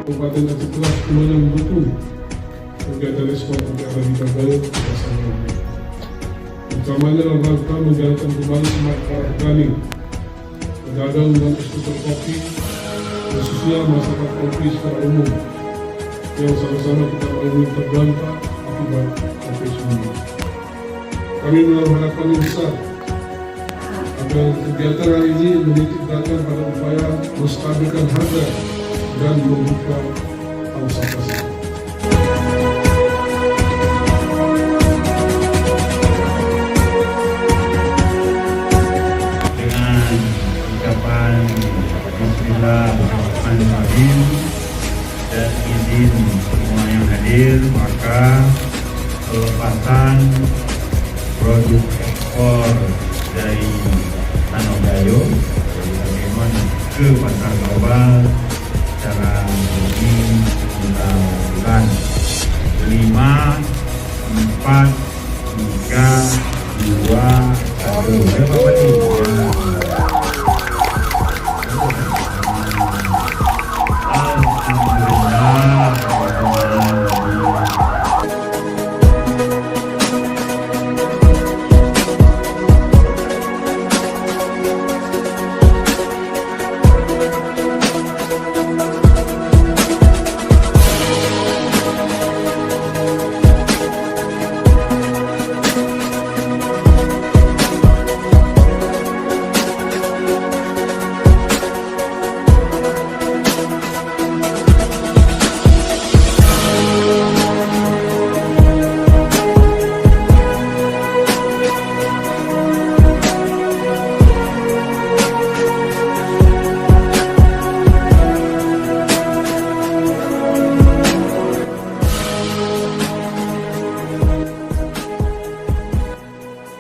Kabupaten Aceh Tengah memandang betul kegiatan ekspor perikanan ikan bayar ke pasar dunia. Utamanya dalam rangka menjalankan kembali smart farming, pedagang dan eksportir kopi, khususnya masyarakat kopi secara umum, yang sama-sama kita alami terdampak akibat COVID-19. Kami menaruh harapan yang besar agar kegiatan hari ini menitik beratkan pada upaya menstabilkan harga dan membuka pangsa pasar. Dengan ucapan Bismillahirrahmanirrahim dan izin semua yang hadir, maka pelepasan produk ekspor dari Tanah Gayo dari Pokemon ke pasar global secara resmi bulan 5, 4, 3, 2, 1.